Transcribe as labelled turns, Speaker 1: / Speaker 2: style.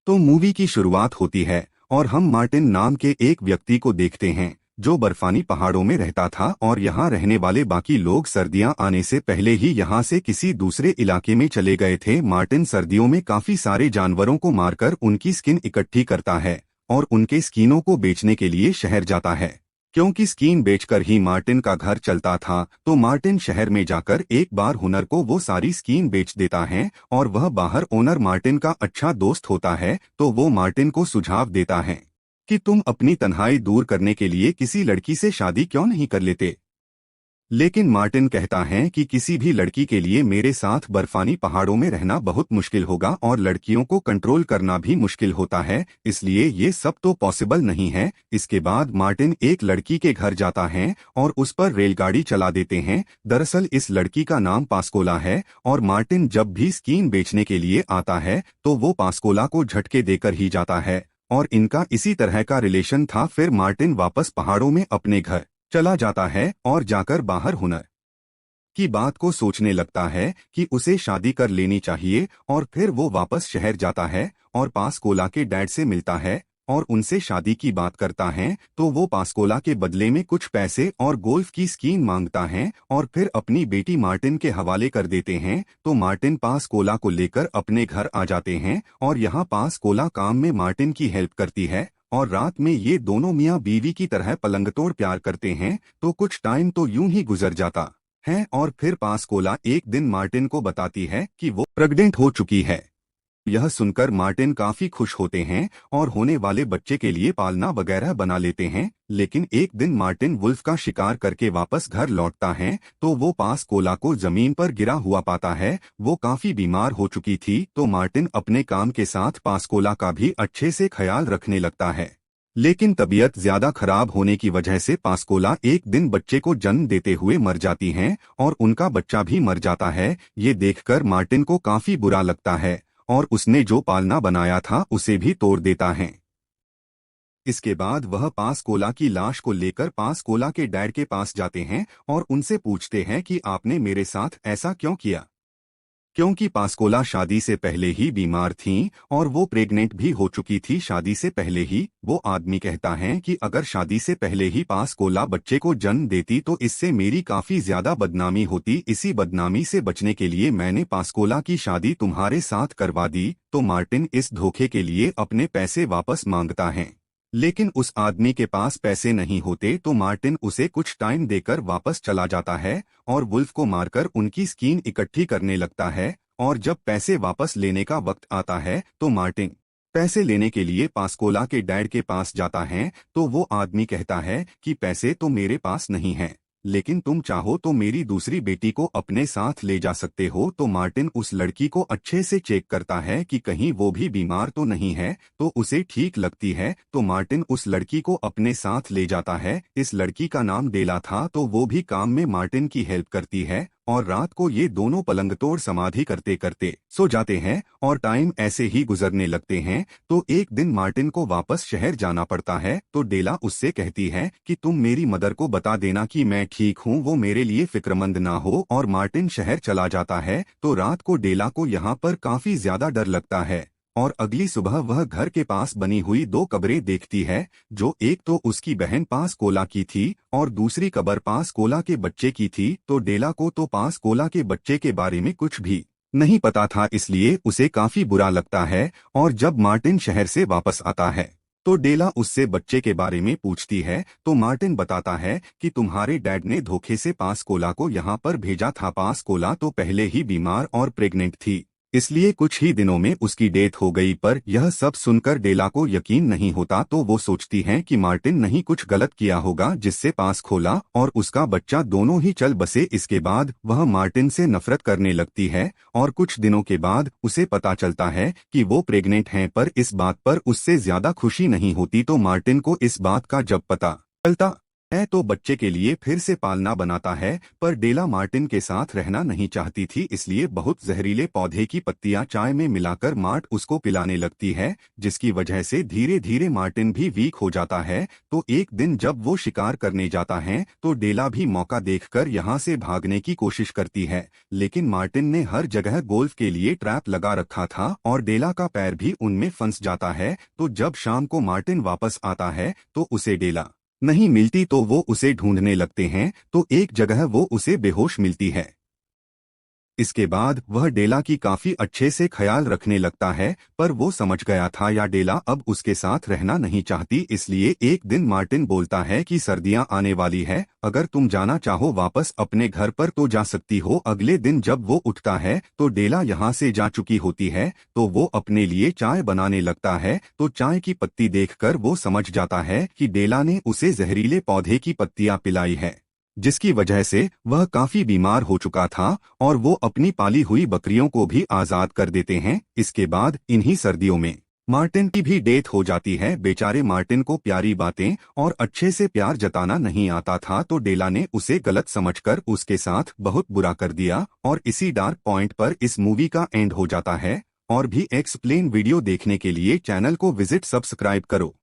Speaker 1: तो मूवी की शुरुआत होती है और हम मार्टिन नाम के एक व्यक्ति को देखते हैं जो बर्फानी पहाड़ों में रहता था और यहाँ रहने वाले बाकी लोग सर्दियाँ आने से पहले ही यहाँ से किसी दूसरे इलाके में चले गए थे। मार्टिन सर्दियों में काफी सारे जानवरों को मारकर उनकी स्किन इकट्ठी करता है और उनके स्किनों को बेचने के लिए शहर जाता है। क्योंकि स्कीन बेचकर ही मार्टिन का घर चलता था तो मार्टिन शहर में जाकर एक बार हुनर को वो सारी स्कीन बेच देता है और वह बाहर ओनर मार्टिन का अच्छा दोस्त होता है तो वो मार्टिन को सुझाव देता है कि तुम अपनी तन्हाई दूर करने के लिए किसी लड़की से शादी क्यों नहीं कर लेते। लेकिन मार्टिन कहता है कि किसी भी लड़की के लिए मेरे साथ बर्फानी पहाड़ों में रहना बहुत मुश्किल होगा और लड़कियों को कंट्रोल करना भी मुश्किल होता है, इसलिए ये सब तो पॉसिबल नहीं है। इसके बाद मार्टिन एक लड़की के घर जाता है और उस पर रेलगाड़ी चला देते हैं। दरअसल इस लड़की का नाम पास्कोला है और मार्टिन जब भी स्कीन बेचने के लिए आता है तो वो पास्कोला को झटके देकर ही जाता है और इनका इसी तरह का रिलेशन था। फिर मार्टिन वापस पहाड़ों में अपने घर चला जाता है और जाकर बाहर हुनर की बात को सोचने लगता है कि उसे शादी कर लेनी चाहिए और फिर वो वापस शहर जाता है और पास्कोला के डैड से मिलता है और उनसे शादी की बात करता है। तो वो पास्कोला के बदले में कुछ पैसे और गोल्फ की स्कीम मांगता है और फिर अपनी बेटी मार्टिन के हवाले कर देते हैं। तो मार्टिन पास्कोला को लेकर अपने घर आ जाते हैं और यहाँ पास्कोला काम में मार्टिन की हेल्प करती है और रात में ये दोनों मियाँ बीवी की तरह पलंगतोड़ प्यार करते हैं। तो कुछ टाइम तो यूं ही गुजर जाता है और फिर पास्कोला एक दिन मार्टिन को बताती है कि वो प्रेग्नेंट हो चुकी है। यह सुनकर मार्टिन काफी खुश होते हैं और होने वाले बच्चे के लिए पालना वगैरह बना लेते हैं। लेकिन एक दिन मार्टिन वुल्फ का शिकार करके वापस घर लौटता है तो वो पास्कोला को जमीन पर गिरा हुआ पाता है। वो काफी बीमार हो चुकी थी तो मार्टिन अपने काम के साथ पास्कोला का भी अच्छे से ख्याल रखने लगता है। लेकिन तबीयत ज्यादा खराब होने की वजह से पास्कोला एक दिन बच्चे को जन्म देते हुए मर जाती हैं और उनका बच्चा भी मर जाता है। ये देखकर मार्टिन को काफी बुरा लगता है और उसने जो पालना बनाया था उसे भी तोड़ देता है। इसके बाद वह पास्कोला की लाश को लेकर पास्कोला के डैड के पास जाते हैं और उनसे पूछते हैं कि आपने मेरे साथ ऐसा क्यों किया, क्योंकि पास्कोला शादी से पहले ही बीमार थीं और वो प्रेग्नेंट भी हो चुकी थी शादी से पहले ही। वो आदमी कहता है कि अगर शादी से पहले ही पास्कोला बच्चे को जन्म देती तो इससे मेरी काफी ज्यादा बदनामी होती। इसी बदनामी से बचने के लिए मैंने पास्कोला की शादी तुम्हारे साथ करवा दी। तो मार्टिन इस धोखे के लिए अपने पैसे वापस मांगता है, लेकिन उस आदमी के पास पैसे नहीं होते तो मार्टिन उसे कुछ टाइम देकर वापस चला जाता है और वुल्फ को मारकर उनकी स्कीन इकट्ठी करने लगता है। और जब पैसे वापस लेने का वक्त आता है तो मार्टिन पैसे लेने के लिए पास्कोला के डैड के पास जाता है तो वो आदमी कहता है कि पैसे तो मेरे पास नहीं हैं, लेकिन तुम चाहो तो मेरी दूसरी बेटी को अपने साथ ले जा सकते हो। तो मार्टिन उस लड़की को अच्छे से चेक करता है कि कहीं वो भी बीमार तो नहीं है, तो उसे ठीक लगती है तो मार्टिन उस लड़की को अपने साथ ले जाता है। इस लड़की का नाम डेला था तो वो भी काम में मार्टिन की हेल्प करती है और रात को ये दोनों पलंगतोड़ समाधि करते करते सो जाते हैं और टाइम ऐसे ही गुजरने लगते हैं। तो एक दिन मार्टिन को वापस शहर जाना पड़ता है तो डेला उससे कहती है कि तुम मेरी मदर को बता देना कि मैं ठीक हूँ, वो मेरे लिए फिक्रमंद ना हो। और मार्टिन शहर चला जाता है तो रात को डेला को यहाँ पर काफी ज्यादा डर लगता है और अगली सुबह वह घर के पास बनी हुई दो कब्रें देखती है, जो एक तो उसकी बहन पास्कोला की थी और दूसरी कब्र पास्कोला के बच्चे की थी। तो डेला को तो पास्कोला के बच्चे के बारे में कुछ भी नहीं पता था, इसलिए उसे काफी बुरा लगता है। और जब मार्टिन शहर से वापस आता है तो डेला उससे बच्चे के बारे में पूछती है तो मार्टिन बताता है कि तुम्हारे डैड ने धोखे से पास्कोला को यहाँ पर भेजा था। पास्कोला तो पहले ही बीमार और प्रेग्नेंट थी, इसलिए कुछ ही दिनों में उसकी डेथ हो गई। पर यह सब सुनकर डेला को यकीन नहीं होता तो वो सोचती है कि मार्टिन नहीं कुछ गलत किया होगा जिससे पास्कोला और उसका बच्चा दोनों ही चल बसे। इसके बाद वह मार्टिन से नफरत करने लगती है और कुछ दिनों के बाद उसे पता चलता है कि वो प्रेग्नेंट हैं, पर इस बात पर उससे ज्यादा खुशी नहीं होती। तो मार्टिन को इस बात का जब पता चलता तो बच्चे के लिए फिर से पालना बनाता है, पर डेला मार्टिन के साथ रहना नहीं चाहती थी, इसलिए बहुत जहरीले पौधे की पत्तियां चाय में मिलाकर मार्ट उसको पिलाने लगती है, जिसकी वजह से धीरे धीरे मार्टिन भी वीक हो जाता है। तो एक दिन जब वो शिकार करने जाता है तो डेला भी मौका देखकर यहाँ से भागने की कोशिश करती है, लेकिन मार्टिन ने हर जगह गोल्फ के लिए ट्रैप लगा रखा था और डेला का पैर भी उनमें फंस जाता है। तो जब शाम को मार्टिन वापस आता है तो उसे डेला नहीं मिलती, तो वो उसे ढूंढने लगते हैं। तो एक जगह वो उसे बेहोश मिलती है। इसके बाद वह डेला की काफी अच्छे से ख्याल रखने लगता है, पर वो समझ गया था या डेला अब उसके साथ रहना नहीं चाहती, इसलिए एक दिन मार्टिन बोलता है कि सर्दियां आने वाली है, अगर तुम जाना चाहो वापस अपने घर पर तो जा सकती हो। अगले दिन जब वो उठता है तो डेला यहाँ से जा चुकी होती है, तो वो अपने लिए चाय बनाने लगता है। तो चाय की पत्ती देखकर वो समझ जाता है कि डेला ने उसे जहरीले पौधे की पत्तियां पिलाई है, जिसकी वजह से वह काफी बीमार हो चुका था और वो अपनी पाली हुई बकरियों को भी आजाद कर देते हैं। इसके बाद इन्हीं सर्दियों में मार्टिन की भी डेथ हो जाती है। बेचारे मार्टिन को प्यारी बातें और अच्छे से प्यार जताना नहीं आता था, तो डेला ने उसे गलत समझकर उसके साथ बहुत बुरा कर दिया। और इसी डार्क पॉइंट पर इस मूवी का एंड हो जाता है। और भी एक्सप्लेन वीडियो देखने के लिए चैनल को विजिट सब्सक्राइब करो।